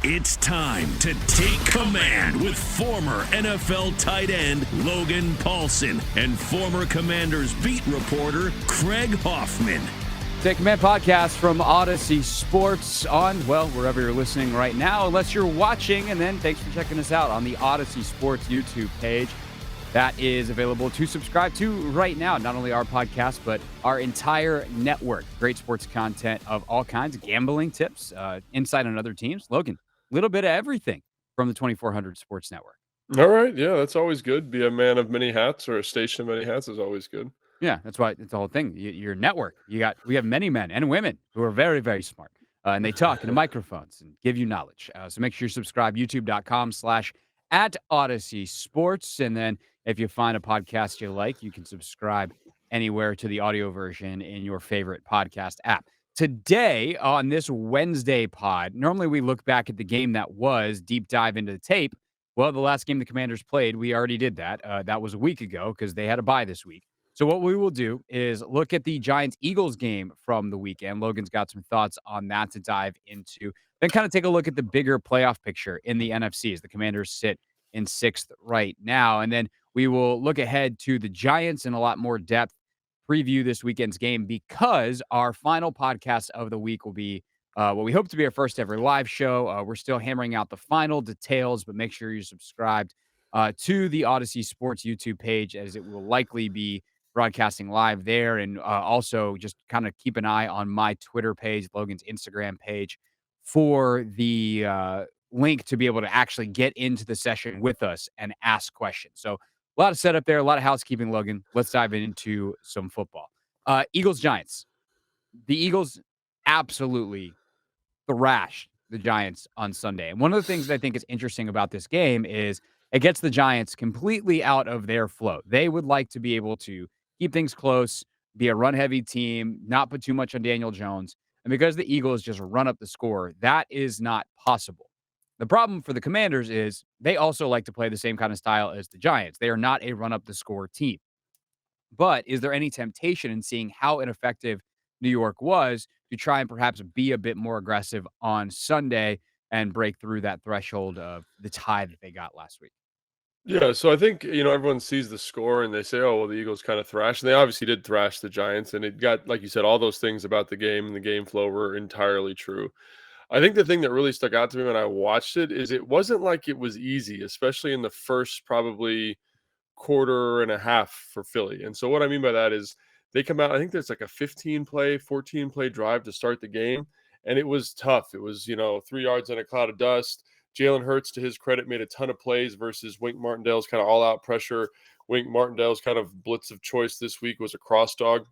It's time to take command with former NFL tight end Logan Paulsen and former Commanders beat reporter Craig Hoffman. Take Command podcast from Odyssey Sports on, well, wherever you're listening right now, unless you're watching. And then thanks for checking us out on the Odyssey Sports YouTube page. That is available to subscribe to right now. Not only our podcast, but our entire network. Great sports content of all kinds, gambling tips, insight on other teams. Logan, a little bit of everything from the 2400 Sports Network. All right. Yeah, that's always good. Be a man of many hats or a station of many hats is always good. Yeah, that's why it's the whole thing. Your network. We have many men and women who are very, very smart. And they talk into microphones and give you knowledge. So make sure you subscribe, youtube.com/@Odyssey Sports. And then if you find a podcast you like, you can subscribe anywhere to the audio version in your favorite podcast app. Today, on this Wednesday pod, normally we look back at the game that was, deep dive into the tape. Well, the last game the Commanders played, we already did that. That was a week ago because they had a bye this week. So what we will do is look at the Giants-Eagles game from the weekend. Logan's got some thoughts on that to dive into. Then kind of take a look at the bigger playoff picture in the NFC as the Commanders sit in 6th right now. And then we will look ahead to the Giants in a lot more depth, preview this weekend's game, because our final podcast of the week will be what we hope to be our first ever live show. We're still hammering out the final details, but make sure you're subscribed to the Odyssey Sports YouTube page, as it will likely be broadcasting live there. And also just kind of keep an eye on my Twitter page, Logan's Instagram page, for the link to be able to actually get into the session with us and ask questions. So a lot of setup there, a lot of housekeeping, Logan. Let's dive into some football. Eagles-Giants. The Eagles absolutely thrashed the Giants on Sunday. And one of the things that I think is interesting about this game is it gets the Giants completely out of their flow. They would like to be able to keep things close, be a run-heavy team, not put too much on Daniel Jones. And because the Eagles just run up the score, that is not possible. The problem for the Commanders is they also like to play the same kind of style as the Giants. They are not a run-up-the-score team. But is there any temptation in seeing how ineffective New York was to try and perhaps be a bit more aggressive on Sunday and break through that threshold of the tie that they got last week? Yeah, so I think, everyone sees the score and they say, oh, well, the Eagles kind of thrashed. And they obviously did thrash the Giants. And it got, like you said, all those things about the game and the game flow were entirely true. I think the thing that really stuck out to me when I watched it is it wasn't like it was easy, especially in the first probably quarter and a half for Philly. And so what I mean by that is they come out, I think there's like a 14 play drive to start the game. And it was tough. It was, 3 yards in a cloud of dust. Jalen Hurts, to his credit, made a ton of plays versus Wink Martindale's kind of all-out pressure. Wink Martindale's kind of blitz of choice this week was a cross dog,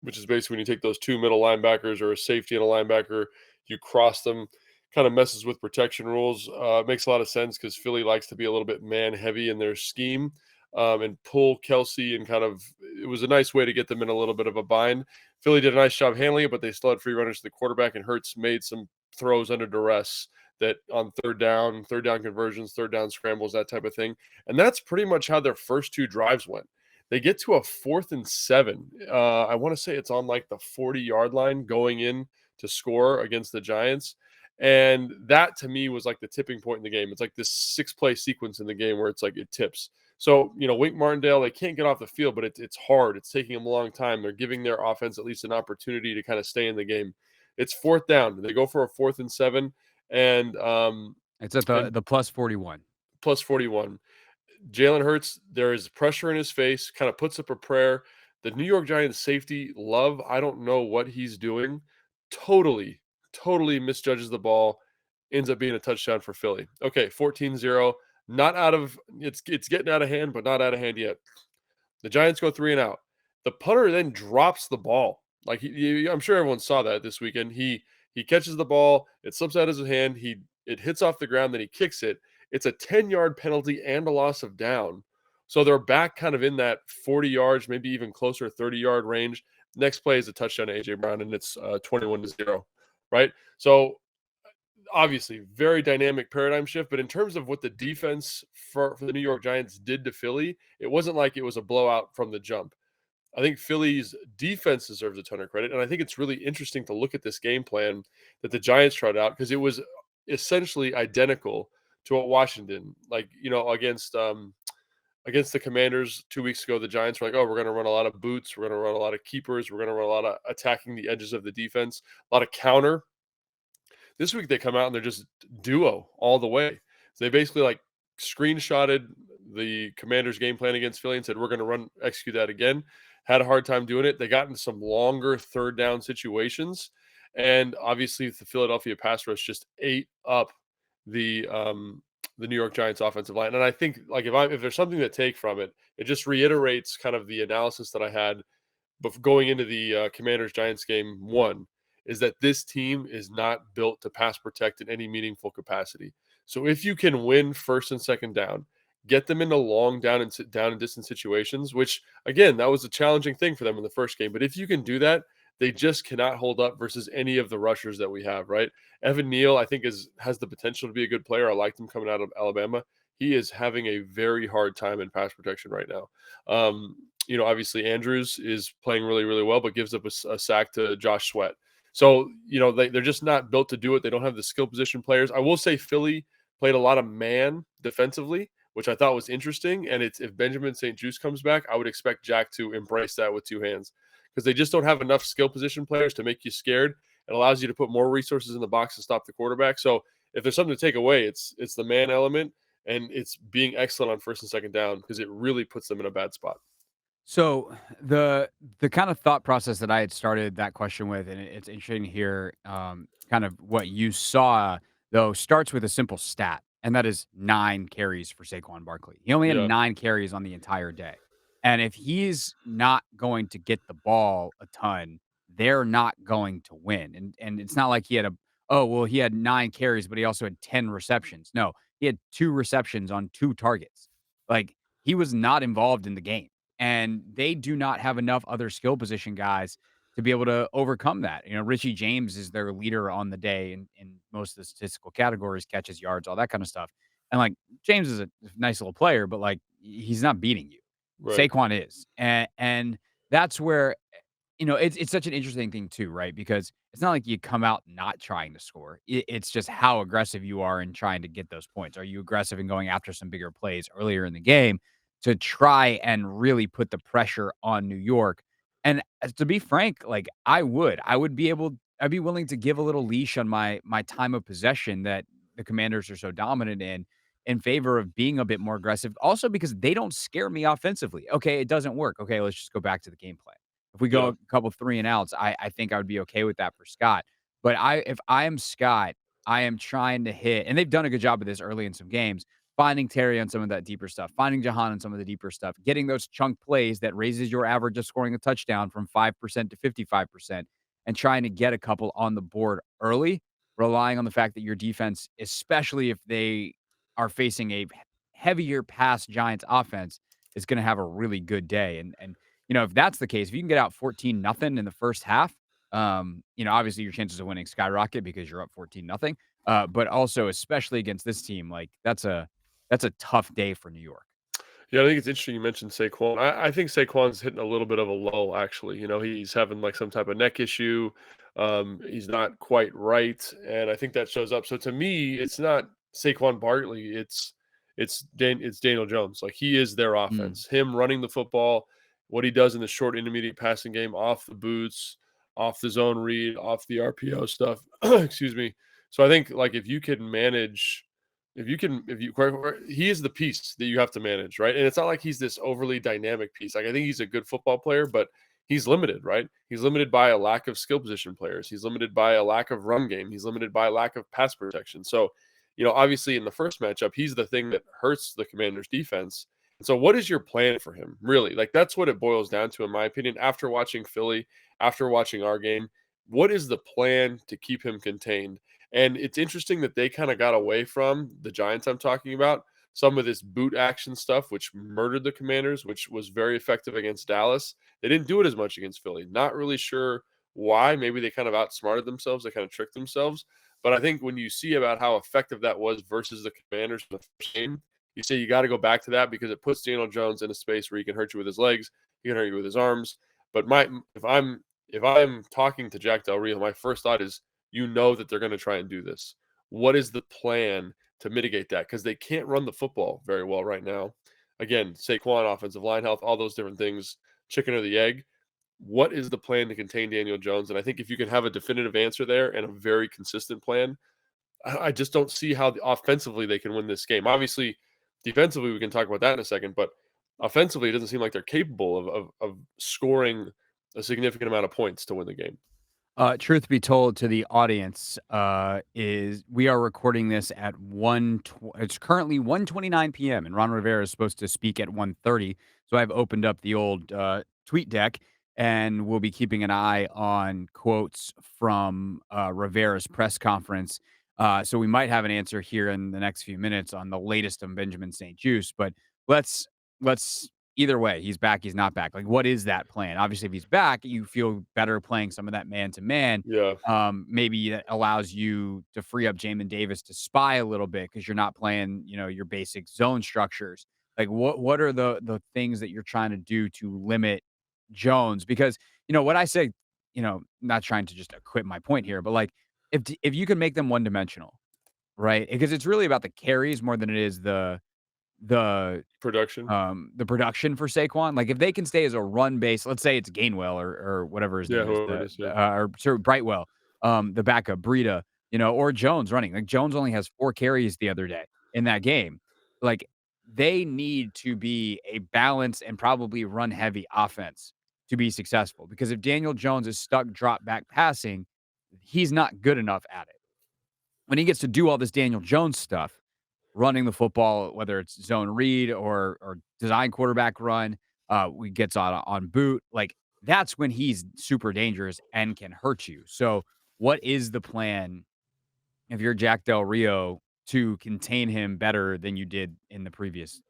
which is basically when you take those two middle linebackers or a safety and a linebacker, you cross them, kind of messes with protection rules. It makes a lot of sense because Philly likes to be a little bit man-heavy in their scheme and pull Kelsey and it was a nice way to get them in a little bit of a bind. Philly did a nice job handling it, but they still had free runners to the quarterback, and Hurts made some throws under duress that on third down conversions, third down scrambles, that type of thing. And that's pretty much how their first two drives went. They get to a 4th and 7. I want to say it's on like the 40-yard line going in to score against the Giants. And that to me was like the tipping point in the game. It's like this 6-play sequence in the game where it's like it tips. So, Wink Martindale, they can't get off the field, but it's hard. It's taking them a long time. They're giving their offense at least an opportunity to kind of stay in the game. It's 4th down. They go for a 4th and 7. And It's at the plus 41. Plus 41. Jalen Hurts, there is pressure in his face, kind of puts up a prayer. The New York Giants safety, Love, I don't know what he's doing. Totally misjudges the ball. Ends up being a touchdown for Philly. Okay, 14-0. Not out of it's getting out of hand, but not out of hand yet. The Giants go 3 and out. The punter then drops the ball. Like I'm sure everyone saw that this weekend. He catches the ball, it slips out of his hand, it hits off the ground, then he kicks it. It's a 10-yard penalty and a loss of down. So they're back kind of in that 40 yards, maybe even closer 30-yard range. Next play is a touchdown to A.J. Brown, and it's 21-0, right? So obviously, very dynamic paradigm shift. But in terms of what the defense for the New York Giants did to Philly, it wasn't like it was a blowout from the jump. I think Philly's defense deserves a ton of credit. And I think it's really interesting to look at this game plan that the Giants tried out because it was essentially identical to what Washington, like, against the Commanders 2 weeks ago. The Giants were like, "Oh, we're going to run a lot of boots. We're going to run a lot of keepers. We're going to run a lot of attacking the edges of the defense, a lot of counter." This week they come out and they're just duo all the way. So they basically like screenshotted the Commanders' game plan against Philly and said, "We're going to execute that again." Had a hard time doing it. They got into some longer third down situations, and obviously the Philadelphia pass rush just ate up the um, the New York Giants offensive line. And I think, like, if there's something to take from it, it just reiterates kind of the analysis that I had going into the Commanders Giants game one, is that this team is not built to pass protect in any meaningful capacity. So if you can win first and second down, get them into long down and distance situations, which again, that was a challenging thing for them in the first game. But if you can do that, they just cannot hold up versus any of the rushers that we have, right? Evan Neal, I think, has the potential to be a good player. I liked him coming out of Alabama. He is having a very hard time in pass protection right now. Obviously Andrews is playing really, really well, but gives up a sack to Josh Sweat. So, they're just not built to do it. They don't have the skill position players. I will say Philly played a lot of man defensively, which I thought was interesting. And if Benjamin St. Juste comes back, I would expect Jack to embrace that with two hands, because they just don't have enough skill position players to make you scared. It allows you to put more resources in the box to stop the quarterback. So if there's something to take away, it's the man element, and it's being excellent on first and second down, because it really puts them in a bad spot. So the kind of thought process that I had started that question with, and it's interesting to hear kind of what you saw though, starts with a simple stat, and that is 9 carries for Saquon Barkley. He only had Yeah, 9 carries on the entire day, and if he's not going to get the ball a ton, they're not going to win. And it's not like he had he had 9 carries, but he also had 10 receptions. No, he had 2 receptions on 2 targets. Like, he was not involved in the game, and they do not have enough other skill position guys to be able to overcome that. Richie James is their leader on the day in most of the statistical categories, catches, yards, all that kind of stuff. And like, James is a nice little player, but like, he's not beating you. right. Saquon is. And that's where it's such an interesting thing too, right? Because it's not like you come out not trying to score. It's just how aggressive you are in trying to get those points. Are you aggressive in going after some bigger plays earlier in the game to try and really put the pressure on New York? And to be frank, like, I'd be willing to give a little leash on my time of possession that the Commanders are so dominant in favor of being a bit more aggressive. Also because they don't scare me offensively. Okay, it doesn't work. Okay, let's just go back to the game plan. If we go Yeah. a couple 3 and outs, I think I would be okay with that for Scott. But if I am Scott, I am trying to hit, and they've done a good job of this early in some games, finding Terry on some of that deeper stuff, finding Jahan on some of the deeper stuff, getting those chunk plays that raises your average of scoring a touchdown from 5% to 55%, and trying to get a couple on the board early, relying on the fact that your defense, especially if they are facing a heavier pass Giants offense, is going to have a really good day. And if that's the case, if you can get out 14 nothing in the first half, obviously your chances of winning skyrocket because you're up 14 nothing. But also, especially against this team, like, that's a tough day for New York. Yeah, I think it's interesting you mentioned Saquon. I think Saquon's hitting a little bit of a lull, actually. He's having like some type of neck issue. He's not quite right, and I think that shows up. So to me, it's not Saquon Barkley. It's Daniel Jones. Like, he is their Mm. offense. Him running the football, what he does in the short intermediate passing game, off the boots, off the zone read, off the RPO stuff. Excuse me. So I think, like, he is the piece that you have to manage, right? And it's not like he's this overly dynamic piece. Like, I think he's a good football player, but he's limited, right? He's limited by a lack of skill position players. He's limited by a lack of run game. He's limited by a lack of pass protection. So, obviously in the first matchup, he's the thing that hurts the Commanders defense. So what is your plan for him? Really? Like, that's what it boils down to, in my opinion. After watching Philly, after watching our game, what is the plan to keep him contained? And it's interesting that they kind of got away from the Giants I'm talking about. Some of this boot action stuff, which murdered the Commanders, which was very effective against Dallas. They didn't do it as much against Philly. Not really sure why. Maybe they kind of outsmarted themselves. They kind of tricked themselves. But I think when you see about how effective that was versus the Commanders in the first game, you say you got to go back to that, because it puts Daniel Jones in a space where he can hurt you with his legs, he can hurt you with his arms. But if I'm talking to Jack Del Rio, my first thought is, that they're going to try and do this. what is the plan to mitigate that? Because they can't run the football very well right now. Again, Saquon, offensive line health, all those different things, chicken or the egg. What is the plan to contain Daniel Jones? And I think if you can have a definitive answer there and a very consistent plan, I just don't see how offensively they can win this game. Obviously, defensively, we can talk about that in a second, but offensively, it doesn't seem like they're capable of scoring a significant amount of points to win the game. Truth be told to the audience, is we are recording this at it's currently 1:29 PM, and Ron Rivera is supposed to speak at 1:30. So I've opened up the old tweet deck, and we'll be keeping an eye on quotes from Rivera's press conference. So we might have an answer here in the next few minutes on the latest on Benjamin St. Juste. But let's either way, he's back, he's not back. Like, what is that plan? Obviously, if he's back, you feel better playing some of that man to man. Yeah. Maybe that allows you to free up Jamin Davis to spy a little bit because you're not playing, your basic zone structures. Like, what are the things that you're trying to do to limit Jones? Because what I say, not trying to just acquit my point here, but like if you can make them one dimensional, right? Because it's really about the carries more than it is the Production. the production for Saquon. Like, if they can stay as a run base, let's say it's Gainwell or whatever his Yeah, name is, whoever it is, yeah. or sorry, Brightwell, the backup, Breida, or Jones running. Like, Jones only has 4 carries the other day in that game. Like, they need to be a balanced and probably run-heavy offense to be successful, because if Daniel Jones is stuck drop back passing, he's not good enough at it. When he gets to do all this Daniel Jones stuff, running the football, whether it's zone read or design quarterback run, we gets on boot, like, that's when he's super dangerous and can hurt you. So what is the plan if you're Jack Del Rio to contain him better than you did in the previous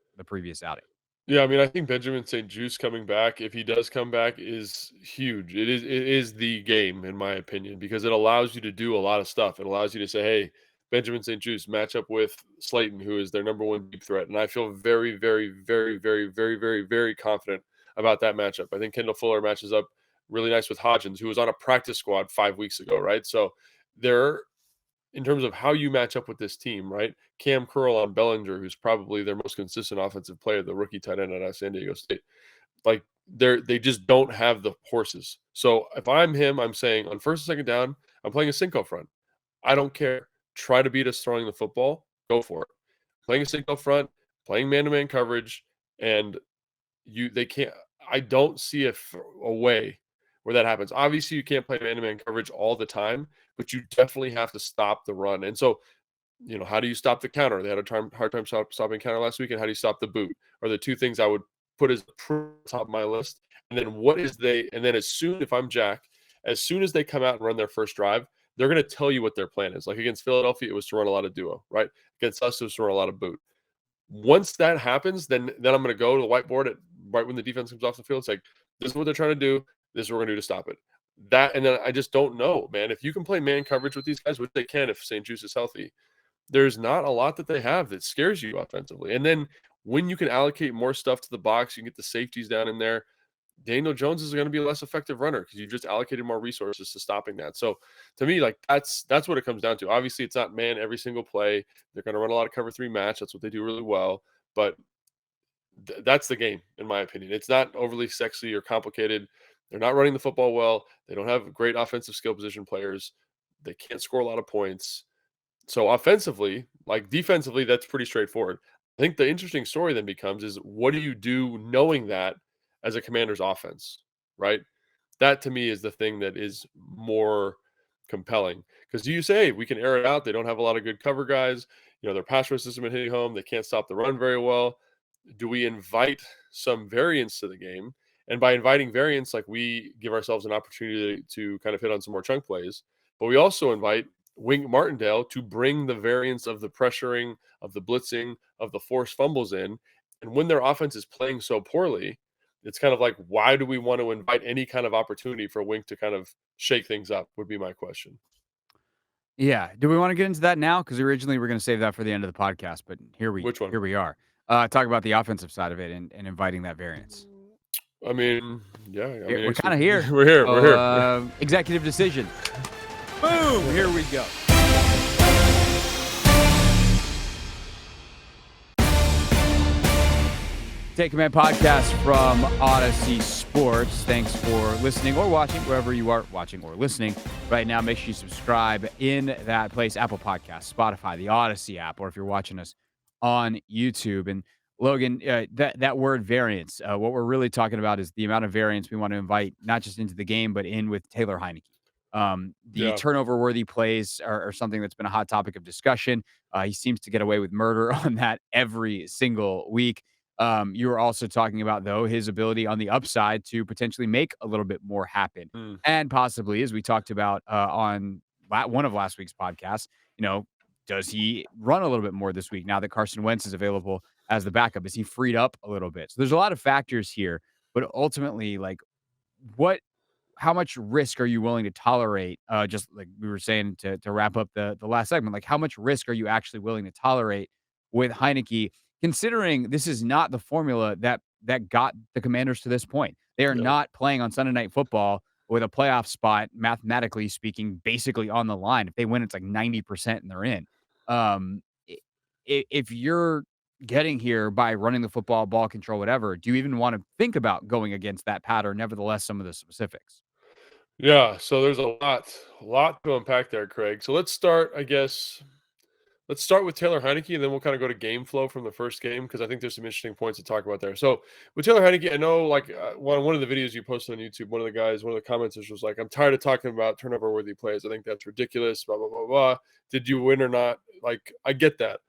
outing? Yeah, I mean, I think Benjamin St. Juste coming back, if he does come back, is huge. It is the game, in my opinion, because it allows you to do a lot of stuff. It allows you to say, hey, Benjamin St. Juste match up with Slayton, who is their number one deep threat. And I feel very, very, very, very, very, very, very confident about that matchup. I think Kendall Fuller matches up really nice with Hodgins, who was on a practice squad 5 weeks ago, right? So there, in terms of how you match up with this team, right? Cam Curl on Bellinger, who's probably their most consistent offensive player, the rookie tight end at San Diego State. Like, they just don't have the horses. So if I'm him, I'm saying on first and second down, I'm playing a Cinco front. I don't care. Try to beat us throwing the football. Go for it. Playing a Cinco front, playing man-to-man coverage, and they can't. I don't see a way where that happens. Obviously, you can't play man-to-man coverage all the time, but you definitely have to stop the run. And so, how do you stop the counter? They had a hard time stopping counter last week. And how do you stop the boot? Are the two things I would put as top of my list. And then if I'm Jack, as soon as they come out and run their first drive, they're going to tell you what their plan is. Like against Philadelphia, it was to run a lot of duo, right? Against us, it was to run a lot of boot. Once that happens, then I'm going to go to the whiteboard right when the defense comes off the field. It's like, this is what they're trying to do. This is what we're going to do to stop it. And then I just don't know, man. If you can play man coverage with these guys, which they can if St. Juste is healthy, there's not a lot that they have that scares you offensively. And then when you can allocate more stuff to the box, you can get the safeties down in there. Daniel Jones is going to be a less effective runner because you just allocated more resources to stopping that. So to me, like that's what it comes down to. Obviously, it's not man every single play. They're going to run a lot of cover 3 match. That's what they do really well. But that's the game, in my opinion. It's not overly sexy or complicated. They're not running the football well. They don't have great offensive skill position players. They can't score a lot of points. So offensively, like defensively, that's pretty straightforward. I think the interesting story then becomes is what do you do knowing that as a Commander's offense, right? That to me is the thing that is more compelling because you say hey, we can air it out. They don't have a lot of good cover guys. Their pass rush system is hitting home. They can't stop the run very well. Do we invite some variance to the game? And by inviting variance, like we give ourselves an opportunity to kind of hit on some more chunk plays, but we also invite Wink Martindale to bring the variance of the pressuring, of the blitzing, of the forced fumbles in. And when their offense is playing so poorly, it's kind of like, why do we want to invite any kind of opportunity for Wink to kind of shake things up would be my question. Yeah. Do we want to get into that now? Because originally we are going to save that for the end of the podcast, but Which one? here we are. Talk about the offensive side of it and inviting that variance. I mean, yeah. We're kind of here. We're here. We're here. Executive decision. Boom. Here we go. Take Command podcast from Odyssey Sports. Thanks for listening or watching, wherever you are watching or listening right now. Make sure you subscribe in that place, Apple Podcasts, Spotify, the Odyssey app, or if you're watching us on YouTube. And Logan, that word variance, what we're really talking about is the amount of variance we want to invite, not just into the game, but in with Taylor Heinicke. The Yeah. turnover-worthy plays are something that's been a hot topic of discussion. He seems to get away with murder on that every single week. You were also talking about, though, his ability on the upside to potentially make a little bit more happen. Mm, And possibly, as we talked about on one of last week's podcasts, does he run a little bit more this week now that Carson Wentz is available as the backup? Is he freed up a little bit? So there's a lot of factors here, but ultimately, like, what how much risk are you willing to tolerate? Just like we were saying to wrap up the last segment, like how much risk are you actually willing to tolerate with Heinicke, considering this is not the formula that got the Commanders to this point. They are yeah. not playing on Sunday Night Football with a playoff spot, mathematically speaking, basically on the line. If they win, it's like 90% and they're in. I- if you're getting here by running the football, ball control, whatever, do you even want to think about going against that pattern? Nevertheless, some of the specifics. Yeah. So there's a lot to unpack there, Craig. So let's start, I guess. Let's start with Taylor Heinicke, and then we'll kind of go to game flow from the first game because I think there's some interesting points to talk about there. So with Taylor Heinicke, I know like one of the videos you posted on YouTube, one of the commenters was like, "I'm tired of talking about turnover worthy plays. I think that's ridiculous." Blah blah blah blah. Did you win or not? Like I get that.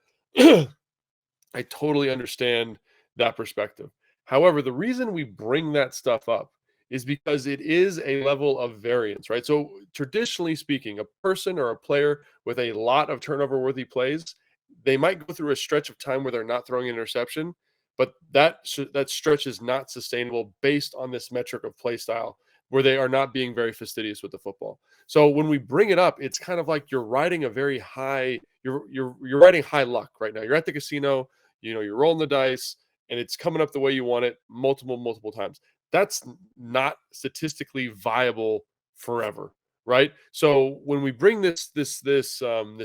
I totally understand that perspective. However, the reason we bring that stuff up is because it is a level of variance, right? So, traditionally speaking, a person or a player with a lot of turnover worthy plays, they might go through a stretch of time where they're not throwing an interception, but that stretch is not sustainable based on this metric of play style where they are not being very fastidious with the football. So when we bring it up, it's kind of like you're riding a very high you're riding high luck right now. You're at the casino, you're rolling the dice and it's coming up the way you want it multiple times. That's not statistically viable forever, right? So when we bring this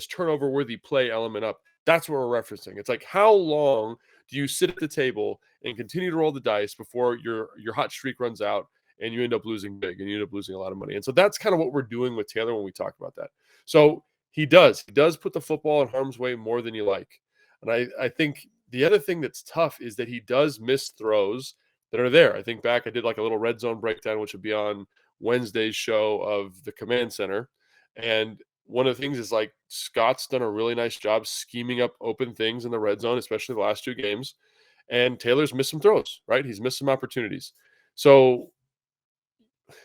turnover worthy play element up, that's what we're referencing. It's like, how long do you sit at the table and continue to roll the dice before your hot streak runs out and you end up losing big and you end up losing a lot of money? And so that's kind of what we're doing with Taylor when we talk about that. So he does put the football in harm's way more than you like. And I think the other thing that's tough is that he does miss throws that are there. I think back, I did like a little red zone breakdown, which would be on Wednesday's show of the command center. And one of the things is like Scott's done a really nice job scheming up open things in the red zone, especially the last two games. And Taylor's missed some throws, right? He's missed some opportunities. So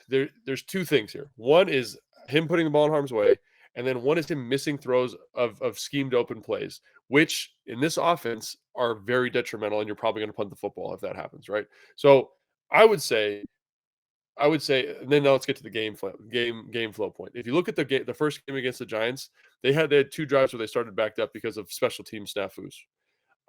there's two things here. One is him putting the ball in harm's way, and then one is him missing throws of schemed open plays, which in this offense are very detrimental, and you're probably going to punt the football if that happens, right? So I would say, and then now let's get to the game flow point. If you look at the first game against the Giants, they had two drives where they started backed up because of special team snafus.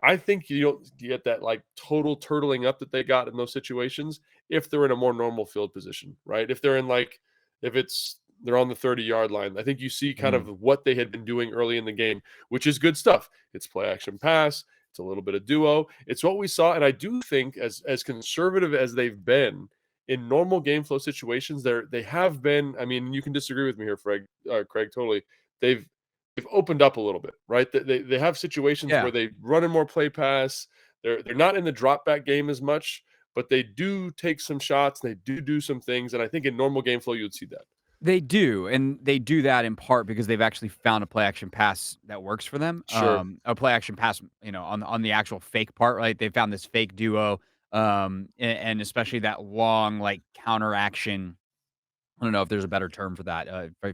I think you don't get that like total turtling up that they got in those situations if they're in a more normal field position, right? If they're in like if it's they're on the 30-yard line, I think you see kind of what they had been doing early in the game, which is good stuff. It's play action pass, it's a little bit of duo. It's what we saw, and I do think as conservative as they've been in normal game flow situations, they have been. I mean, you can disagree with me here, Craig, totally. They've they've opened up a little bit, right? They have situations Yeah. where they run in more play pass. They're not in the drop back game as much, but they do take some shots. They do some things, and I think in normal game flow you'd see that. They do, and they do that in part because they've actually found a play action pass that works for them. Sure. A play action pass, on the actual fake part, right? They found this fake duo, and especially that long like counter action. I don't know if there's a better term for that.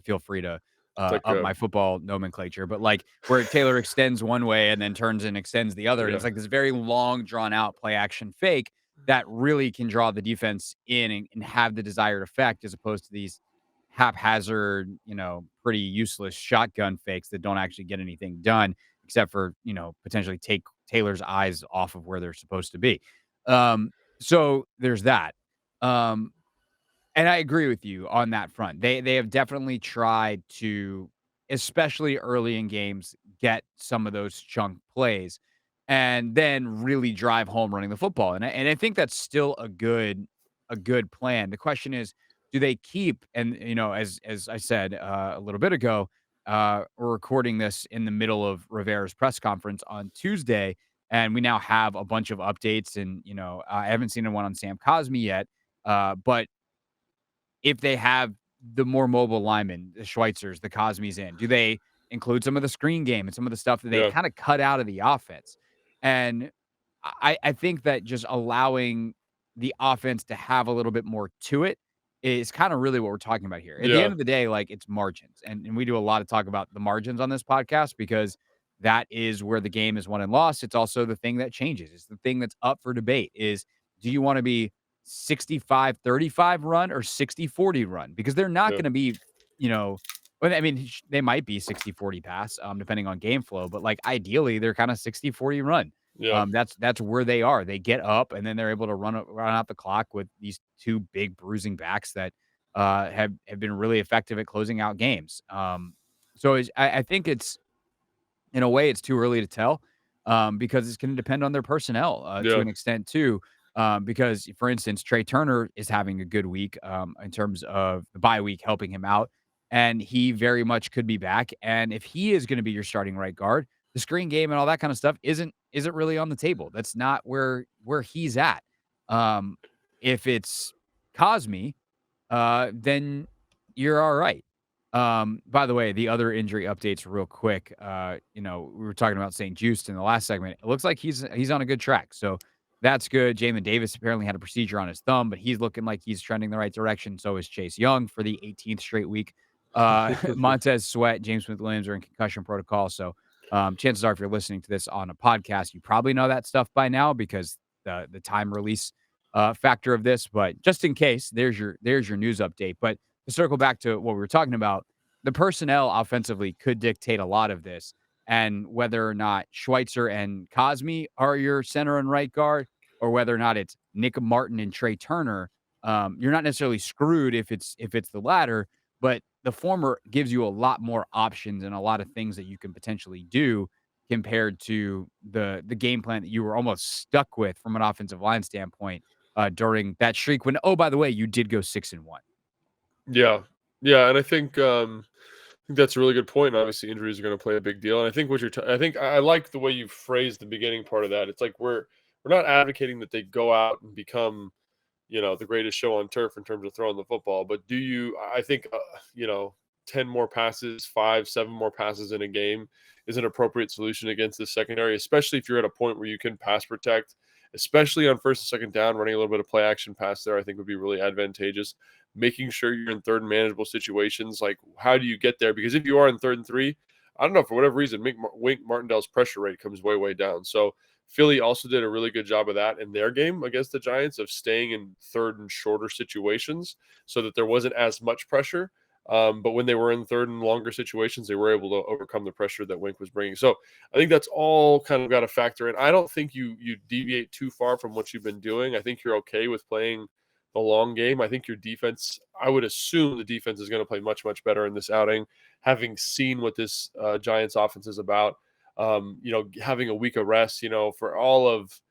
Feel free to It's like up my football nomenclature, but like where Taylor extends one way and then turns and extends the other, and yeah. it's like this very long, drawn out play action fake that really can draw the defense in and have the desired effect, as opposed to these haphazard, pretty useless shotgun fakes that don't actually get anything done except for potentially take Taylor's eyes off of where they're supposed to be. So there's that. Um, and I agree with you on that front. They have definitely tried to, especially early in games, get some of those chunk plays. and then really drive home running the football. And I think that's still a good plan. The question is, do they keep, and as I said a little bit ago, we're recording this in the middle of Rivera's press conference on Tuesday, and we now have a bunch of updates. And I haven't seen one on Sam Cosmi yet, but if they have the more mobile linemen, the Schweitzers, the Cosmes in, do they include some of the screen game and some of the stuff that they've Yeah, kind of cut out of the offense? And I think that just allowing the offense to have a little bit more to it is kind of really what we're talking about here. At the yeah, end of the day, like, it's margins. And we do a lot of talk about the margins on this podcast because that is where the game is won and lost. It's also the thing that changes. It's the thing that's up for debate is, do you want to be 65-35 run or 60-40 run? Because they're not yeah, going to be, well, I mean, they might be 60-40 pass, depending on game flow, but like ideally they're kind of 60-40 run. yeah, That's where they are. They get up and then they're able to run out the clock with these two big bruising backs that have been really effective at closing out games. I think it's, in a way, it's too early to tell, because it's going to depend on their personnel to yeah, an extent too. Because, for instance, Trey Turner is having a good week in terms of the bye week helping him out, and he very much could be back. And if he is going to be your starting right guard, the screen game and all that kind of stuff isn't really on the table. That's not where he's at. Um, if it's Cosme, then you're all right. By the way, the other injury updates real quick. We were talking about St. Just in the last segment. It looks like he's on a good track. So that's good. Jamin Davis apparently had a procedure on his thumb, but he's looking like he's trending the right direction. So is Chase Young for the 18th straight week. Montez Sweat, James Smith-Williams are in concussion protocol. So chances are, if you're listening to this on a podcast, you probably know that stuff by now because the time release factor of this. But just in case, there's your news update. But to circle back to what we were talking about, the personnel offensively could dictate a lot of this, and whether or not Schweitzer and Cosme are your center and right guard, or whether or not it's Nick Martin and Trey Turner. You're not necessarily screwed if it's the latter, but the former gives you a lot more options and a lot of things that you can potentially do compared to the game plan that you were almost stuck with from an offensive line standpoint during that streak. When, oh, by the way, you did go 6-1. yeah, yeah. And I think that's a really good point. And obviously, injuries are going to play a big deal. And I think I think I like the way you phrased the beginning part of that. It's like we're not advocating that they go out and become, the greatest show on turf in terms of throwing the football. But I think, 10 more passes, 5, 7 more passes in a game is an appropriate solution against the secondary, especially if you're at a point where you can pass protect, especially on first and second down, running a little bit of play action pass there, I think would be really advantageous. Making sure you're in third and manageable situations. Like, how do you get there? Because if you are in 3rd and 3, I don't know, for whatever reason, Wink Martindale's pressure rate comes way, way down. So Philly also did a really good job of that in their game against the Giants, of staying in third and shorter situations so that there wasn't as much pressure. But when they were in third and longer situations, they were able to overcome the pressure that Wink was bringing. So I think that's all kind of got to factor in. I don't think you deviate too far from what you've been doing. I think you're okay with playing the long game. I think your defense, I would assume the defense is going to play much, much better in this outing, having seen what this Giants offense is about. Having a week of rest, for all of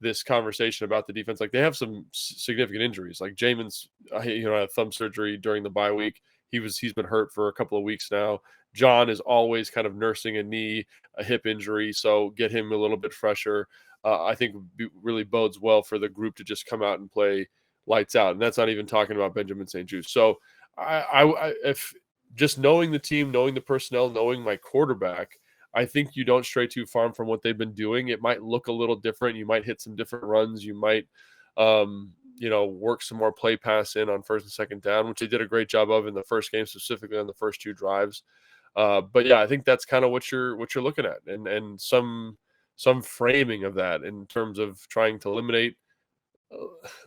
this conversation about the defense, like, they have some significant injuries. Like Jamin's, had thumb surgery during the bye week. He's been hurt for a couple of weeks now. John is always kind of nursing a hip injury, so get him a little bit fresher. I think really bodes well for the group to just come out and play lights out, and that's not even talking about Benjamin St. Just. So if just knowing the team, knowing the personnel, knowing my quarterback, I think you don't stray too far from what they've been doing. It might look a little different. You might hit some different runs. You might, work some more play pass in on first and second down, which they did a great job of in the first game, specifically on the first 2 drives. But yeah, I think that's kind of what you're looking at, and some framing of that in terms of trying to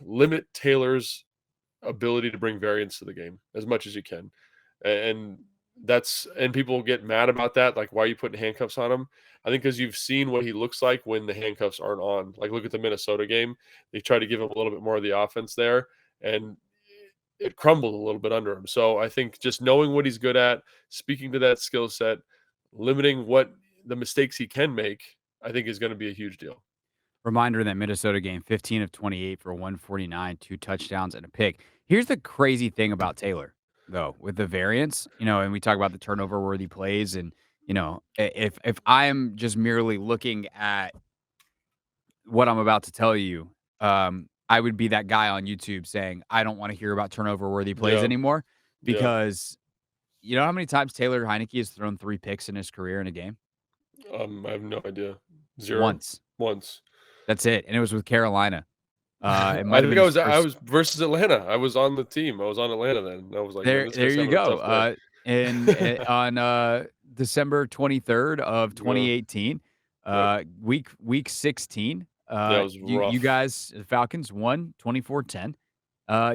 limit Taylor's ability to bring variance to the game as much as you can. And people get mad about that. Like, why are you putting handcuffs on him? I think because you've seen what he looks like when the handcuffs aren't on. Like, look at the Minnesota game. They try to give him a little bit more of the offense there, and it crumbled a little bit under him. So I think just knowing what he's good at, speaking to that skill set, limiting what the mistakes he can make, I think is going to be a huge deal. Reminder in that Minnesota game, 15 of 28 for 149, 2 touchdowns and a pick. Here's the crazy thing about Taylor, though, with the variance, and we talk about the turnover worthy plays and, if I am just merely looking at what I'm about to tell you, I would be that guy on YouTube saying, I don't want to hear about turnover worthy plays Yeah, anymore yeah. because you know how many times Taylor Heinicke has thrown 3 picks in his career in a game? I have no idea. Zero. Once. Once. That's it. And it was with Carolina. It I might have think been I his was I first. was versus Atlanta. I was on the team. I was on Atlanta then. And I was like, man, There this there guy's you having a go. tough day. On, December 23rd of Yeah, 2018, yep. week 16, Yeah, it was you rough. guys, the Falcons, won 24-10.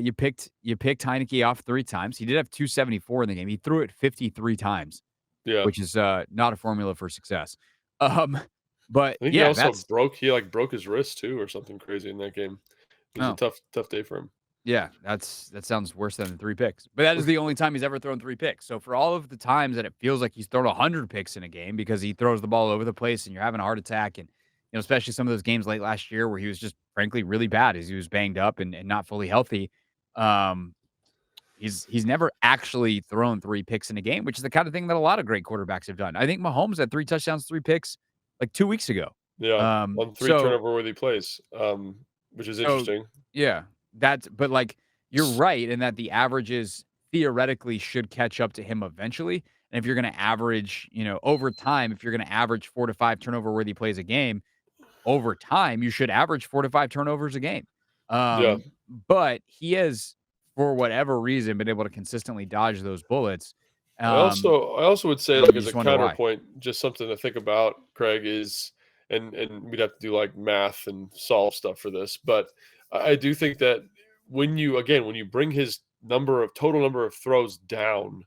You picked Heinicke off 3 times. He did have 274 in the game. He threw it 53 times, Yeah. which is, not a formula for success. Um, but I think he yeah, also that's broke his wrist too or something crazy in that game. It was a oh. tough day for him. Yeah, that sounds worse than the 3 picks. But that is the only time he's ever thrown 3 picks. So for all of the times that it feels like he's thrown 100 picks in a game because he throws the ball over the place and you're having a heart attack and especially some of those games late last year where he was just frankly really bad as he was banged up and not fully healthy. Um, he's never actually thrown 3 picks in a game, which is the kind of thing that a lot of great quarterbacks have done. I think Mahomes had 3 touchdowns, 3 picks like 2 weeks ago. Yeah, Um, on 3 so turnover worthy plays, which is so, interesting. yeah, but, like, you're right in that the averages theoretically should catch up to him eventually, and if you're gonna average, over time, if you're gonna average 4 to 5 turnover-worthy plays a game, over time, you should average 4 to 5 turnovers a game. Yeah. But he has, for whatever reason, been able to consistently dodge those bullets, I also would say, and like, you as a just wonder why. counterpoint, just something to think about, Craig, is and we'd have to do, like, math and solve stuff for this, but I do think that when you bring his total number of throws down,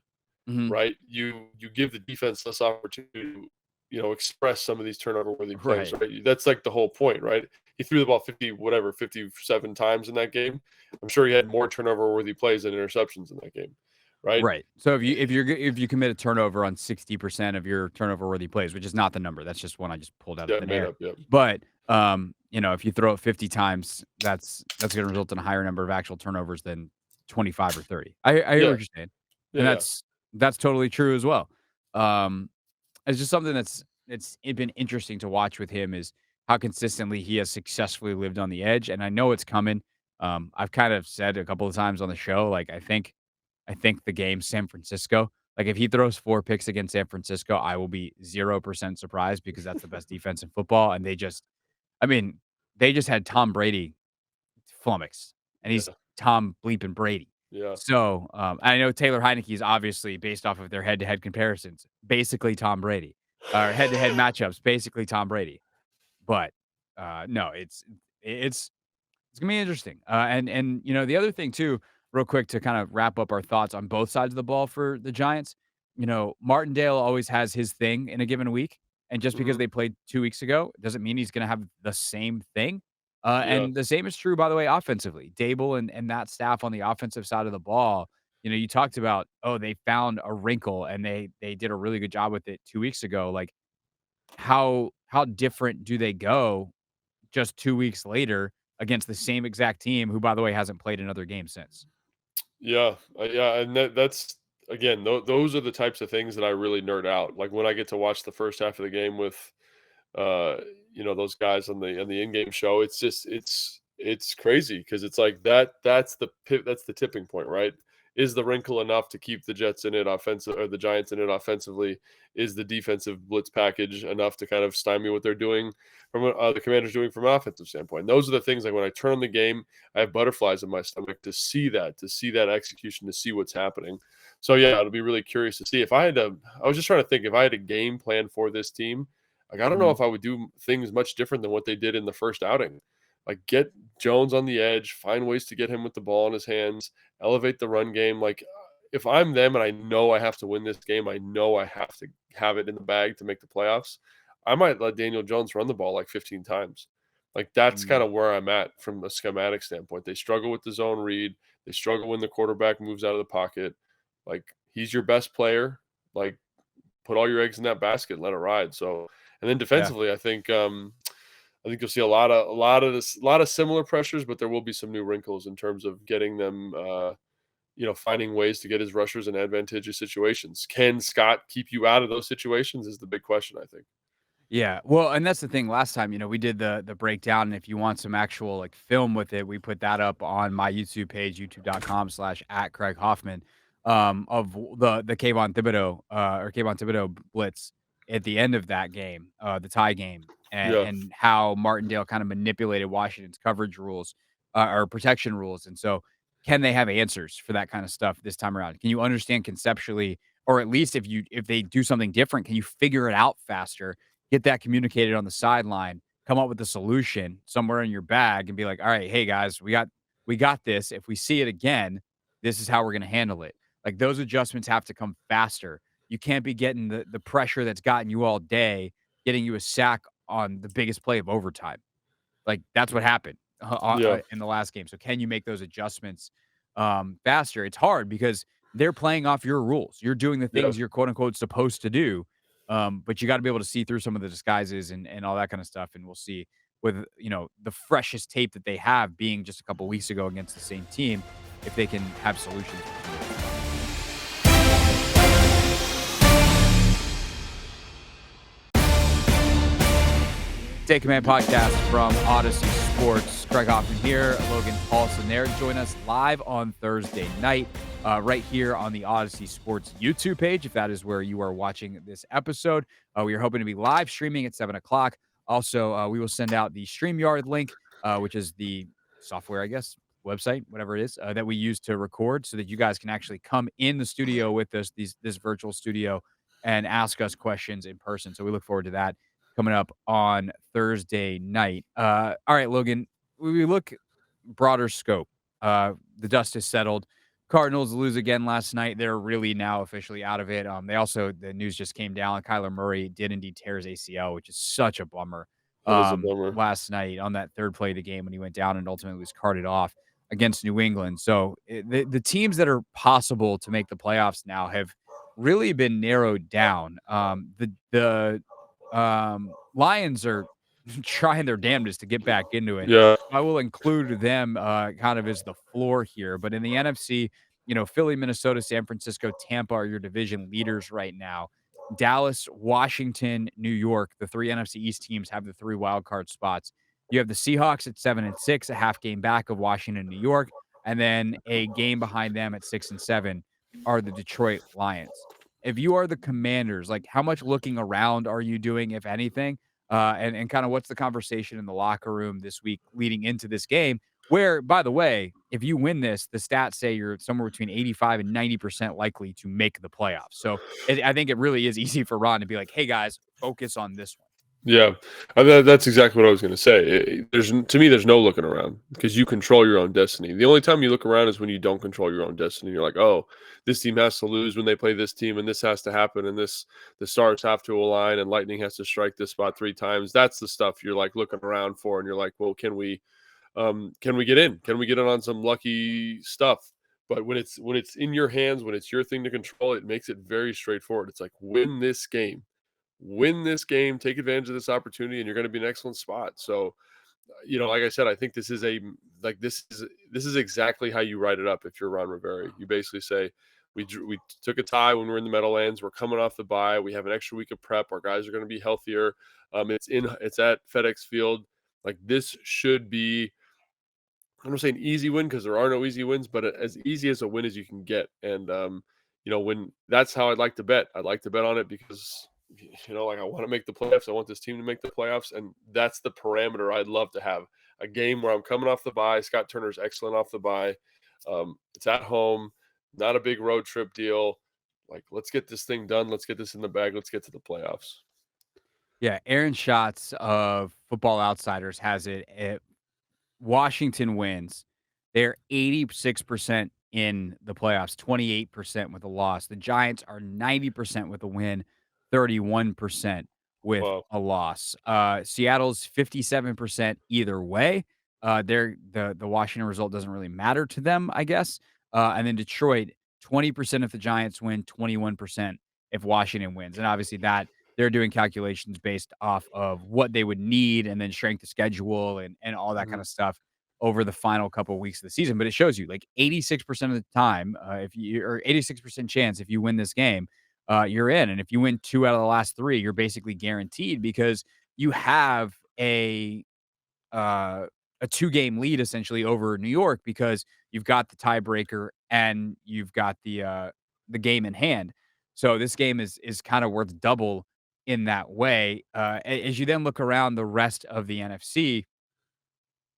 Mhm. right, you give the defense less opportunity to, express some of these turnover-worthy plays, Right. right? That's, like, the whole point, right? He threw the ball 57 times in that game. I'm sure he had more turnover-worthy plays than interceptions in that game, right? Right. So if you commit a turnover on 60% of your turnover worthy plays, which is not the number, that's just one I just pulled out of Yeah, thin made air. up, yeah. But if you throw it 50 times, that's going to result in a higher number of actual turnovers than 25 or 30. I hear Yeah, what you're saying, yeah, and yeah. that's totally true as well. Um, it's just something it's been interesting to watch with him is how consistently he has successfully lived on the edge, and I know it's coming. I've kind of said a couple of times on the show, like I think the game San Francisco, like, if he throws 4 picks against San Francisco, I will be 0% surprised because that's the best defense in football, and I mean, they just had Tom Brady flummoxed, and he's Yeah, Tom bleeping Brady. yeah. So, I know Taylor Heinicke is obviously based off of their head-to-head comparisons, basically Tom Brady, or head-to-head matchups, basically Tom Brady. But, no, it's gonna be interesting. And the other thing too, real quick to kind of wrap up our thoughts on both sides of the ball for the Giants. Martindale always has his thing in a given week, and just because Mhm. they played 2 weeks ago doesn't mean he's gonna have the same thing. Yeah, And the same is true, by the way, offensively. Dable and that staff on the offensive side of the ball. You talked about, oh, they found a wrinkle and they did a really good job with it 2 weeks ago. Like how different do they go just 2 weeks later against the same exact team who, by the way, hasn't played another game since. yeah, yeah, and that's again, those are the types of things that I really nerd out. Like, when I get to watch the first half of the game with uh those guys on the in-game show, it's just it's crazy because it's like that's the tipping point, right? Is the wrinkle enough to keep the Jets in it offensive, or the Giants in it offensively? Is the defensive blitz package enough to kind of stymie what they're doing from the Commanders doing from an offensive standpoint? Those are the things, like, when I turn on the game, I have butterflies in my stomach to see that execution, to see what's happening. So yeah, it'll be really curious to see. I was just trying to think, if I had a game plan for this team, like, I don't know Mhm. if I would do things much different than what they did in the first outing. Like, get Jones on the edge, find ways to get him with the ball in his hands, elevate the run game. Like, if I'm them and I know I have to win this game, I know I have to have it in the bag to make the playoffs, I might let Daniel Jones run the ball like 15 times. Like, that's kind Mm. of where I'm at from a schematic standpoint. They struggle with the zone read. They struggle when the quarterback moves out of the pocket. Like, he's your best player. Like, put all your eggs in that basket and let it ride. So, And then Yeah. defensively, I think you'll see a lot of similar pressures, but there will be some new wrinkles in terms of getting them, finding ways to get his rushers in advantageous situations. Can Scott keep you out of those situations? Is the big question, I think. Yeah. Well, and that's the thing. Last time, we did the breakdown. And if you want some actual like film with it, we put that up on my YouTube page, youtube.com/@ Craig Hoffman, of the Kayvon Thibodeau or Kayvon Thibodeau blitz at the end of that game, the tie game, Yeah, and how Martindale kind of manipulated Washington's coverage rules or protection rules. And so, can they have answers for that kind of stuff this time around? Can you understand conceptually, or at least if they do something different, can you figure it out faster? Get that communicated on the sideline, come up with a solution somewhere in your bag and be like, "All right, hey guys, we got this. If we see it again, this is how we're gonna handle it." Like those adjustments have to come faster. You can't be getting the pressure that's gotten you all day, getting you a sack on the biggest play of overtime. Like, that's what happened, yeah, in the last game. So can you make those adjustments, faster? It's hard because they're playing off your rules. You're doing the yeah. things you're quote unquote "supposed to do," but you gotta be able to see through some of the disguises and all that kinda stuff, and we'll see with, the freshest tape that they have being just a couple weeks ago against the same team, if they can have solutions for some of those things. Take Command podcast from Odyssey Sports. Craig Hoffman here, Logan Paulson there. Join us live on Thursday night, right here on the Odyssey Sports YouTube page, if that is where you are watching this episode. We are hoping to be live streaming at 7 o'clock. Also, we will send out the StreamYard link, which is the software, I guess, website, whatever it is, that we use to record so that you guys can actually come in the studio with us, this virtual studio, and ask us questions in person. So we look forward to that coming up on Thursday night. All right, Logan, we look broader scope. The dust has settled. Cardinals lose again last night. They're really now officially out of it. The news just came down. Kyler Murray did indeed tear his ACL, which is such a bummer. That is a bummer. Last night on that third play of the game when he went down and ultimately was carted off against New England. So the teams that are possible to make the playoffs now have really been narrowed down. Lions are trying their damnedest to get back into it. Yeah, I will include them, kind of as the floor here, but in the NFC, Philly, Minnesota, San Francisco, Tampa are your division leaders right now. Dallas, Washington, New York, the 3 NFC East teams have the 3 wild card spots. You have the Seahawks at 7-6, a half game back of Washington, New York, and then a game behind them at 6-7 are the Detroit Lions. If you are the Commanders, like how much looking around are you doing, if anything? And kind of what's the conversation in the locker room this week leading into this game? Where, by the way, if you win this, the stats say you're somewhere between 85 and 90% likely to make the playoffs. So I think it really is easy for Ron to be like, hey guys, focus on this one. yeah. That's exactly what I was going to say. To me, there's no looking around because you control your own destiny. The only time you look around is when you don't control your own destiny. You're like, oh, this team has to lose when they play this team, and this has to happen, and the stars have to align, and lightning has to strike this spot 3 times. That's the stuff you're like looking around for, and you're like, well, can we get in? Can we get in on some lucky stuff? But when it's in your hands, when it's your thing to control, it makes it very straightforward. It's like win this game, take advantage of this opportunity, and you're going to be in an excellent spot. So, like I said, I think this is exactly how you write it up. If you're Ron Rivera, you basically say, we took a tie when we're in the Meadowlands. We're coming off the bye. We have an extra week of prep. Our guys are going to be healthier. It's at FedEx Field. Like this should be, I'm not saying easy win because there are no easy wins, but as easy as a win as you can get. And when that's how I'd like to bet. I'd like to bet on it because like I want to make the playoffs. I want this team to make the playoffs, and that's the parameter I'd love to have. A game where I'm coming off the bye. Scott Turner's excellent off the bye. It's at home, not a big road trip deal. Like, let's get this thing done. Let's get this in the bag. Let's get to the playoffs. Yeah, Aaron Schatz of Football Outsiders has it. Washington wins. They're 86% in the playoffs, 28% with a loss. The Giants are 90% with a win, 31% with Wow. a loss. Seattle's 57% either way. The Washington result doesn't really matter to them, I guess. And then Detroit, 20% if the Giants win, 21% if Washington wins. And obviously that they're doing calculations based off of what they would need and then strength of schedule and all that kind Mhm. of stuff over the final couple of weeks of the season. But it shows you like 86% of the time, if you or 86% chance if you win this game, you're in. And if you win 2 out of the last 3, you're basically guaranteed because you have uh, a 2-game lead essentially over New York because you've got the tiebreaker and you've got the game in hand. So this game is kind of worth double in that way. As you then look around the rest of the NFC,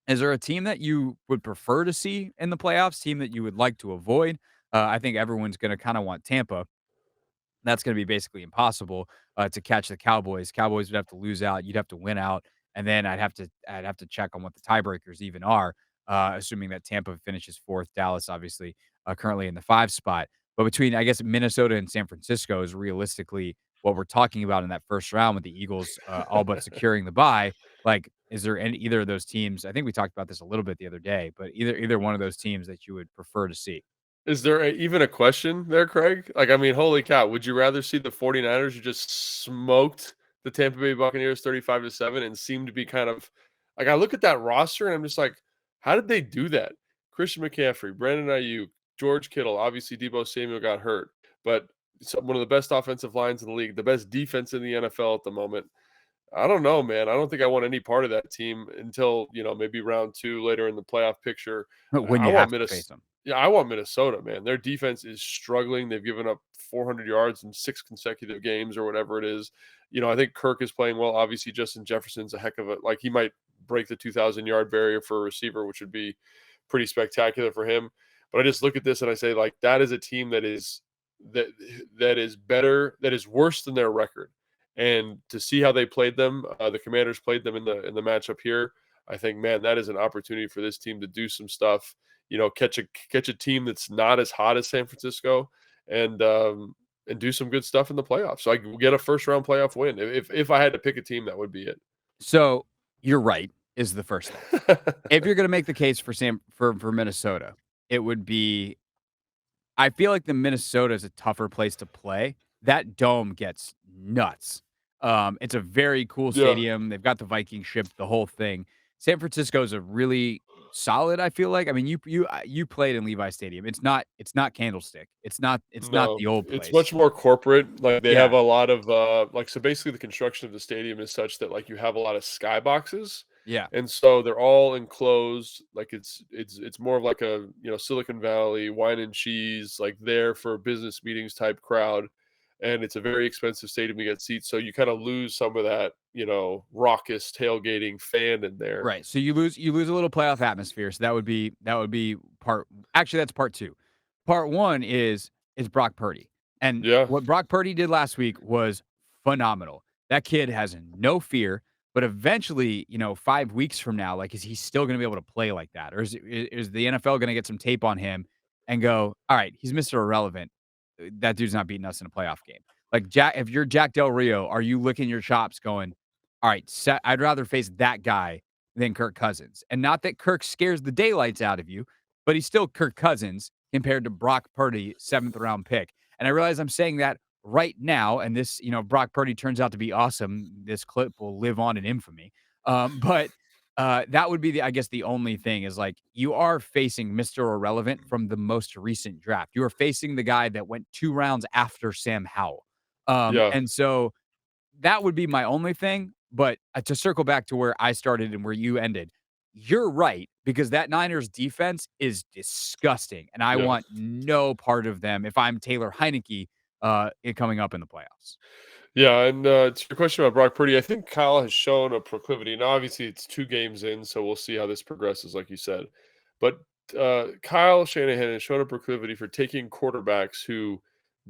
is there a team that you would prefer to see in the playoffs? Team that you would like to avoid? I think everyone's going to kind of want Tampa. That's gonna be basically impossible, to catch the Cowboys. Cowboys would have to lose out, you'd have to win out, and then I'd have to check on what the tiebreakers even are, assuming that Tampa finishes 4th, Dallas obviously, currently in the 5 spot. But between, I guess, Minnesota and San Francisco is realistically what we're talking about in that first round with the Eagles, all but securing the bye. Like, is there any either of those teams, I think we talked about this a little bit the other day, but either one of those teams that you would prefer to see? Is there even a question there, Craig? Like, I mean, holy cow, would you rather see the 49ers who just smoked the Tampa Bay Buccaneers 35-7 and seem to be kind of like I look at that roster and I'm just like, how did they do that? Christian McCaffrey, Brandon Ayuk, George Kittle, obviously Debo Samuel got hurt, but one of the best offensive lines in the league, the best defense in the NFL at the moment. I don't know, man. I don't think I want any part of that team until, maybe round 2 later in the playoff picture. When I you want have to face Minnesota. them. Yeah, I want Minnesota, man. Their defense is struggling. They've given up 400 yards in 6 consecutive games or whatever it is. I think Kirk is playing well. Obviously, Justin Jefferson's a heck of a like he might break the 2,000-yard barrier for a receiver, which would be pretty spectacular for him. But I just look at this and I say, like, that is a team that that is better, that is worse than their record. And to see how they played them, the Commanders played them in the matchup here. I think, man, that is an opportunity for this team to do some stuff. Catch a team that's not as hot as San Francisco, and do some good stuff in the playoffs. So I can get a first round playoff win. If I had to pick a team, that would be it. So, you're right, is the first thing. If you're gonna make the case for Minnesota, it would be I feel like the Minnesota is a tougher place to play. That dome gets nuts. It's a very cool Yeah, stadium. They've got the Viking ship, the whole thing. San Francisco is a really solid, I feel like. I mean, you played in Levi Stadium. It's not Candlestick. It's not no, the old it's place. much more corporate. Like they have Yeah. a lot of so basically the construction of the stadium is such that like you have a lot of skyboxes. Yeah. And so they're all enclosed. Like it's more of like a Silicon Valley wine and cheese, like there for business meetings type crowd. And it's a very expensive stadium to get seats. So you kind of lose some of that, raucous tailgating fan in there. Right. So you lose a little playoff atmosphere. So that would be part actually that's part 2. Part 1 is Brock Purdy. And Yeah. what Brock Purdy did last week was phenomenal. That kid has no fear, but eventually, 5 weeks from now, like is he still going to be able to play like that? Or is the NFL going to get some tape on him and go, "All right, he's Mr. Irrelevant. That dude's not beating us in a playoff game." Like Jack if you're Jack Del Rio, are you licking your chops going, "All right, I'd rather face that guy than Kirk Cousins." And not that Kirk scares the daylights out of you, but he's still Kirk Cousins compared to Brock Purdy, 7th round pick. And I realize I'm saying that right now, and this, Brock Purdy turns out to be awesome. This clip will live on in infamy. But that would be I guess the only thing is like you are facing Mr. Irrelevant from the most recent draft. You are facing the guy that went 2 rounds after Sam Howell. Yeah. And so that would be my only thing, but, to circle back to where I started and where you ended, you're right, because that Niners defense is disgusting, and I Yeah. want no part of them if I'm Taylor Heinicke, it coming up in the playoffs. Yeah, and to your question about Brock Purdy, I think Kyle has shown a proclivity. Now, obviously, it's 2 games in, so we'll see how this progresses, like you said. But Kyle Shanahan has shown a proclivity for taking quarterbacks who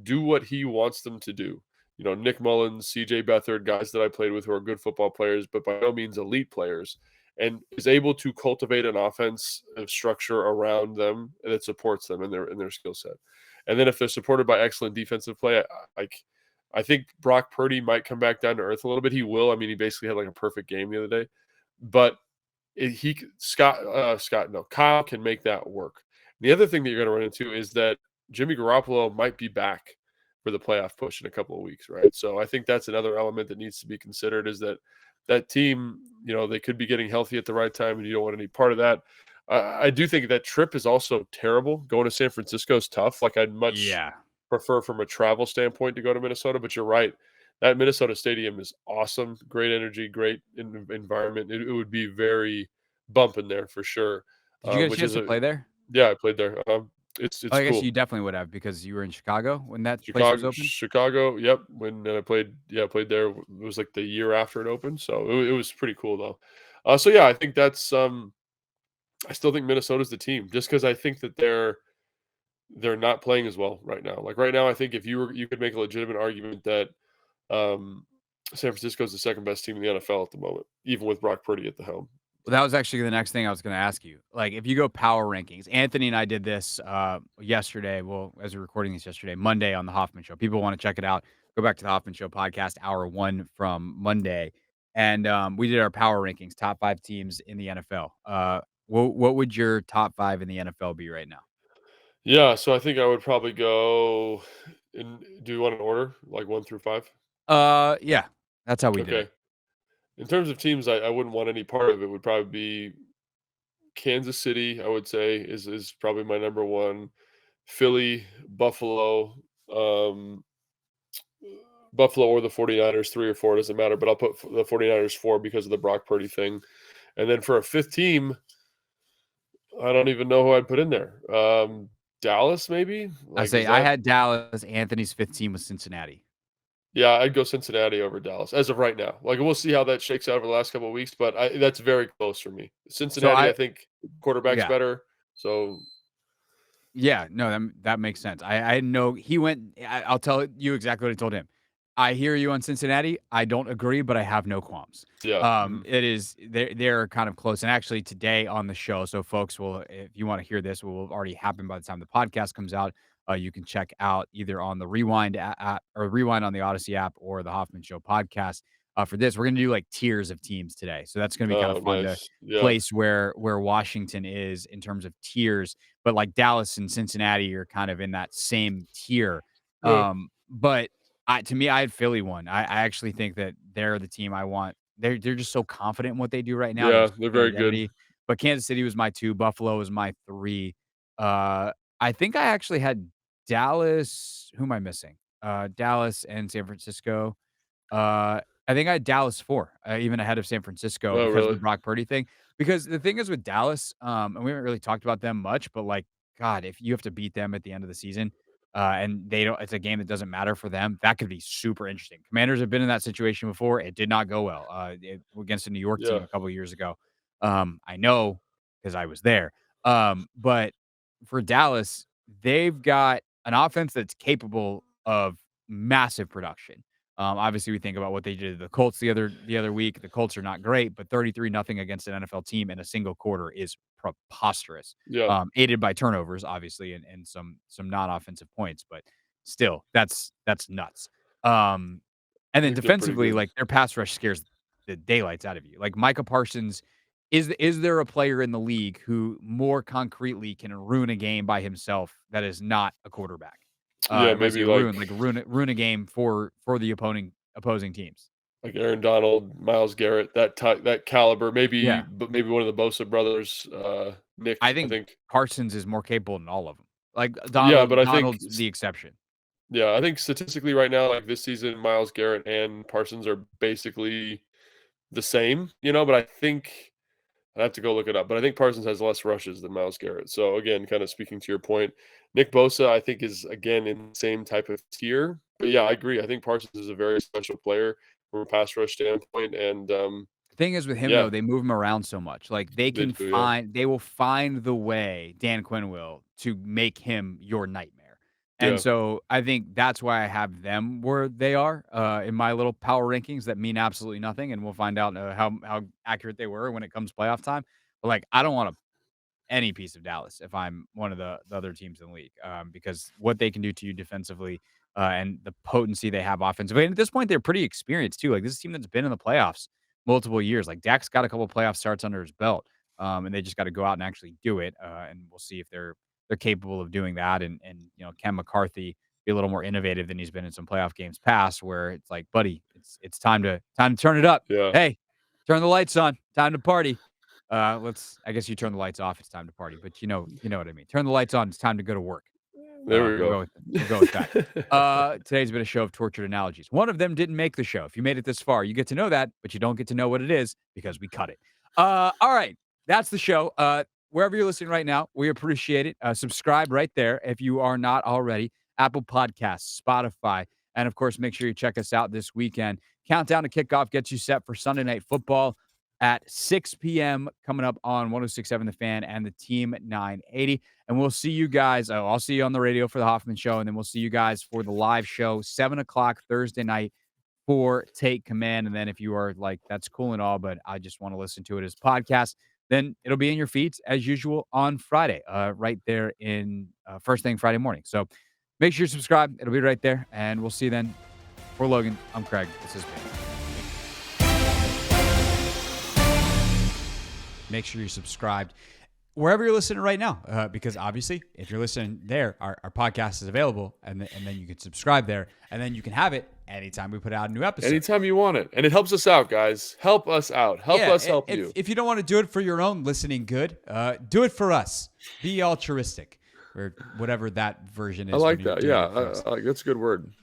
do what he wants them to do. Nick Mullins, C.J. Beathard, guys that I played with who are good football players, but by no means elite players, and is able to cultivate an offense of structure around them that supports them in their skill set. And then if they're supported by excellent defensive play, I think Brock Purdy might come back down to earth a little bit. He will. I mean, he basically had like a perfect game the other day, but Kyle can make that work. The other thing that you're going to run into is that Jimmy Garoppolo might be back for the playoff push in a couple of weeks, right? So I think that's another element that needs to be considered is that that team, they could be getting healthy at the right time, and you don't want any part of that. I do think that trip is also terrible. Going to San Francisco is tough. Like I'd much Yeah. prefer from a travel standpoint to go to Minnesota, but you're right. That Minnesota stadium is awesome. Great energy, great environment. It would be very bumping there for sure. Did you get a Which chance is to a play there? Yeah, I played there. Oh, It's I guess cool. you definitely would have because you were in Chicago when that place was Chicago, open? Chicago. Yep. When I played, yeah, I played there. It was like the year after it opened, so it was pretty cool though. So yeah, I think that's. I still think Minnesota's the team, just because I think that they're not playing as well right now. Like right now, I think if you could make a legitimate argument that um, San Francisco is the second best team in the NFL at the moment, even with Brock Purdy at the helm. Well, that was actually the next thing I was gonna ask you. Like, if you go power rankings, Anthony and I did this, yesterday, well, as we're recording this yesterday, Monday on the Hoffman Show. People wanna check it out, go back to the Hoffman Show podcast, hour 1 from Monday, and, we did our power rankings, top 5 teams in the NFL. What would your top 5 in the NFL be right now? Yeah, so I think I would probably go. Do you want an order like 1 through 5? Yeah, that's how we did it. Okay. In terms of teams, I wouldn't want any part of it. Would probably be Kansas City. I would say is probably my number one. Philly, Buffalo, um, Buffalo or the 49ers, 3 or 4, doesn't matter, but I'll put the 49ers 4 because of the Brock Purdy thing. And then for a 5th team, I don't even know who I'd put in there. Dallas maybe? I Like, is say I that had Dallas, Anthony's 5th team was Cincinnati. Yeah, I'd go Cincinnati over Dallas as of right now. Like, we'll see how that shakes out over the last couple of weeks, but that's very close for me. So Cincinnati, I I think quarterback's yeah. better. So, Yeah, no, that makes sense. I know he went I'll tell you exactly what I told him. I hear you on Cincinnati. I don't agree, but I have no qualms. yeah. Mhm. It is they're kind of close. And actually today on the show, so folks will if you want to hear this, will have already happened by the time the podcast comes out. You can check out either on the Rewind app or Rewind on the Odyssey app or the Hoffman Show podcast. For this, we're gonna do like tiers of teams today. So that's gonna be kind of Oh, fun to nice. Yeah. place where Washington is in terms of tiers, but like Dallas and Cincinnati are kind of in that same tier. Yeah. But to me, I had Philly one. I actually think that they're the team I want. They're just so confident in what they do right now. They have Yeah, such they're an very good. identity. But Kansas City was my 2, Buffalo was my 3. Uh, I think I actually had Dallas. Who am I missing? Dallas and San Francisco. I think I had Dallas 4, even ahead of San Francisco Oh, because of the really? Brock Purdy thing. Because the thing is with Dallas, and we haven't really talked about them much, but like, God, if you have to beat them at the end of the season, and they don't, it's a game that doesn't matter for them. That could be super interesting. Commanders have been in that situation before. It did not go well against a New York team Yeah. a couple of years ago. I know because I was there. But for Dallas, they've got an offense that's capable of massive production. Obviously, we think about what they did to the Colts the other week. The Colts are not great, but 33 nothing against an NFL team in a single quarter is preposterous. Yeah. Aided by turnovers, obviously, and some non-offensive points, but still, that's nuts. Um, and I then think they're pretty defensively, good. like their pass rush scares the daylights out of you. Like Micah Parsons, is there a player in the league who more concretely can ruin a game by himself that is not a quarterback? Yeah, And when I maybe say ruin, like ruin a game for the opposing teams. like Aaron Donald, Miles Garrett, that caliber, maybe Yeah. but maybe one of the Bosa brothers, I Nick, I think think. Parsons is more capable than all of them. Like Yeah, but I think Donald's the exception. yeah, I think statistically right now, like this season, Miles Garrett and Parsons are basically the same, but I think I have to go look it up. But I think Parsons has less rushes than Miles Garrett. So again, kind of speaking to your point, Nick Bosa, I think is again in the same type of tier. But yeah, I agree. I think Parsons is a very special player from a pass rush standpoint. And Thing is with him yeah, though, they move him around so much. Like they do. Yeah, they will find the way, Dan Quinn will, to make him your nightmare. And yeah, so I think that's why I have them where they are in my little power rankings that mean absolutely nothing. And we'll find out how accurate they were when it comes playoff time. But like, I don't want to any piece of Dallas if I'm one of the other teams in the league, because what they can do to you defensively and the potency they have offensively. And at this point, they're pretty experienced too. Like this is a team that's been in the playoffs multiple years. Like Dak's got a couple playoff starts under his belt, and they just got to go out and actually do it. And we'll see if they're capable of doing that. And Ken McCarthy. be a little more innovative than he's been in some playoff games past, where it's like, buddy, it's time to turn it up. Yeah. Hey, turn the lights on. Time to party. I guess you turn the lights off. It's time to party, but you know what I mean. Turn the lights on. It's time to go to work. There we We'll go. go with that. Today's been a show of tortured analogies. One of them didn't make the show. If you made it this far, you get to know that, but you don't get to know what it is because we cut it. All right. That's the show. Wherever you're listening right now, we appreciate it. Subscribe right there if you are not already. Apple Podcasts, Spotify, and of course, make sure you check us out this weekend. Countdown to kickoff gets you set for Sunday Night Football at 6 p.m. coming up on 106.7 The Fan and the Team 980. And we'll see you guys. I'll see you on the radio for the Hoffman Show, and then we'll see you guys for the live show, 7 o'clock Thursday night for Take Command. And then if you are like, that's cool and all, but I just want to listen to it as a podcast, then it'll be in your feeds as usual on Friday, right there in first thing Friday morning. So make sure you subscribe. It'll be right there. And we'll see you then. For Logan, I'm Craig. This has been. Make sure you're subscribed wherever you're listening right now, because obviously, if you're listening there, our podcast is available, and then you can subscribe there, and then you can have it anytime we put out a new episode. Anytime you want it. And it helps us out, guys. Help us out. Help us help you. If you don't want to do it for your own listening good, do it for us. Be altruistic, or whatever that version is. I like that. Yeah, that's a good word.